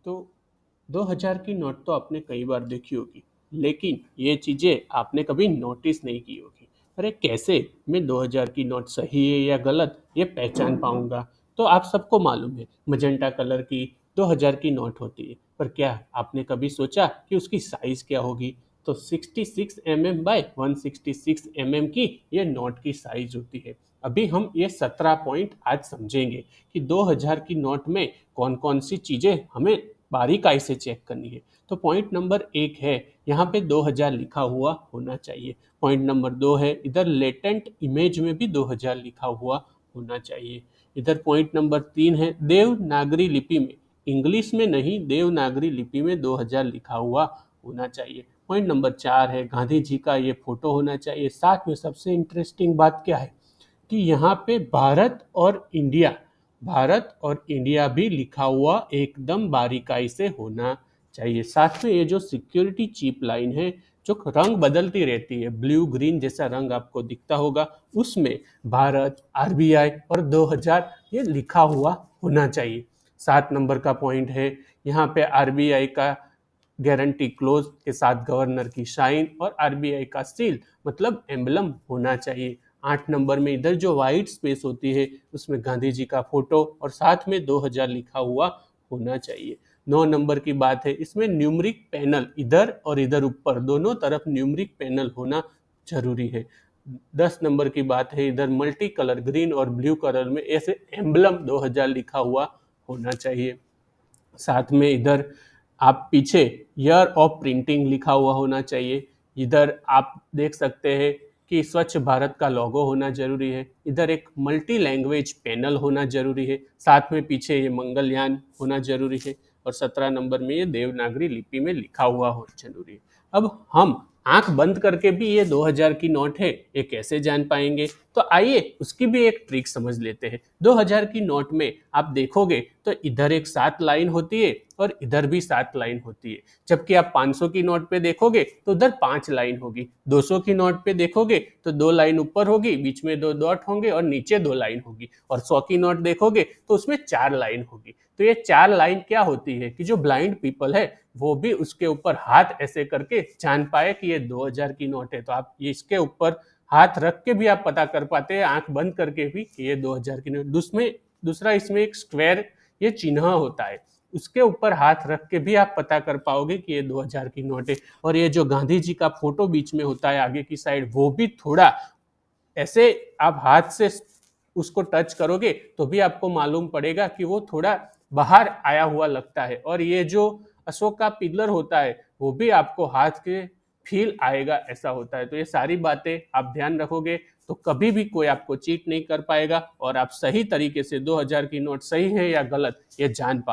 तो 2000 की नोट तो आपने कई बार देखी होगी, लेकिन ये चीज़ें आपने कभी नोटिस नहीं की होगी। अरे कैसे मैं 2000 की नोट सही है या गलत ये पहचान पाऊंगा? तो आप सबको मालूम है मजेंटा कलर की 2000 की नोट होती है, पर क्या आपने कभी सोचा कि उसकी साइज क्या होगी? तो 66 mm बाय 166 mm की ये नोट की साइज होती है। अभी हम ये 17 पॉइंट आज समझेंगे कि 2000 की नोट में कौन कौन सी चीज़ें हमें बारीकाई से चेक करनी है। तो पॉइंट नंबर एक है, यहाँ पे 2000 लिखा हुआ होना चाहिए। पॉइंट नंबर दो है, इधर लेटेंट इमेज में भी 2000 लिखा हुआ होना चाहिए। इधर पॉइंट नंबर तीन है, देवनागरी लिपि में, इंग्लिश में नहीं देवनागरी लिपि में 2000 लिखा हुआ होना चाहिए। पॉइंट नंबर चार है, गांधी जी का ये फोटो होना चाहिए। साथ में सबसे इंटरेस्टिंग बात क्या है कि यहाँ पे भारत और इंडिया भी लिखा हुआ एकदम बारीकाई से होना चाहिए। साथ में ये जो सिक्योरिटी चिप लाइन है जो रंग बदलती रहती है, ब्लू ग्रीन जैसा रंग आपको दिखता होगा, उसमें भारत, आरबीआई और 2000 ये लिखा हुआ होना चाहिए। 7 नंबर का पॉइंट है, यहाँ पे आरबीआई का गारंटी क्लोज के साथ गवर्नर की साइन और आरबीआई का सील मतलब एम्बलम होना चाहिए। 8 नंबर में इधर जो वाइट स्पेस होती है उसमें गांधी जी का फोटो और साथ में 2000 लिखा हुआ होना चाहिए। 9 नंबर की बात है, इसमें न्यूमरिक पैनल इधर और इधर ऊपर दोनों तरफ न्यूमरिक पैनल होना जरूरी है। 10 नंबर की बात है, इधर मल्टी कलर ग्रीन और ब्लू कलर में ऐसे एम्बलम 2000 लिखा हुआ होना चाहिए। साथ में इधर आप पीछे ईयर ऑफ प्रिंटिंग लिखा हुआ होना चाहिए। इधर आप देख सकते हैं कि स्वच्छ भारत का लोगो होना जरूरी है। इधर एक मल्टी लैंग्वेज पैनल होना जरूरी है। साथ में पीछे ये मंगलयान होना जरूरी है और 17 नंबर में ये देवनागरी लिपि में लिखा हुआ हो जरूरी है। अब हम आंख बंद करके भी ये 2000 की नोट है ये कैसे जान पाएंगे? तो आइए उसकी भी एक ट्रिक समझ लेते हैं। 2000 की नोट में आप देखोगे तो इधर एक 7 लाइन होती है और इधर भी 7 लाइन होती है। जबकि आप 500 की नोट पे देखोगे तो उधर 5 लाइन होगी। 200 की नोट पे देखोगे तो 2 लाइन ऊपर होगी, बीच में 2 डॉट होंगे और नीचे 2 लाइन होगी। और 100 की नोट देखोगे तो उसमें 4 लाइन होगी। तो ये 4 लाइन क्या होती है कि जो ब्लाइंड पीपल है वो भी उसके ऊपर हाथ ऐसे करके जान पाए कि ये 2000 की नोट है। तो आप ये इसके ऊपर हाथ रख के भी आप पता कर पाते हैं, आंख बंद करके भी कि ये 2000 की नोट। दूसरा इसमें एक स्क्वायर ये चिन्ह होता है, उसके ऊपर हाथ रख के भी आप पता कर पाओगे कि ये 2000 की नोट है। और ये जो गांधी जी का फोटो बीच में होता है आगे की साइड, वो भी थोड़ा ऐसे आप हाथ से उसको टच करोगे तो भी आपको मालूम पड़ेगा कि वो थोड़ा बाहर आया हुआ लगता है। और ये जो अशोक का पिलर होता है वो भी आपको हाथ के फील आएगा ऐसा होता है। तो ये सारी बातें आप ध्यान रखोगे तो कभी भी कोई आपको चीट नहीं कर पाएगा और आप सही तरीके से 2000 की नोट सही है या गलत ये जान पाओगे।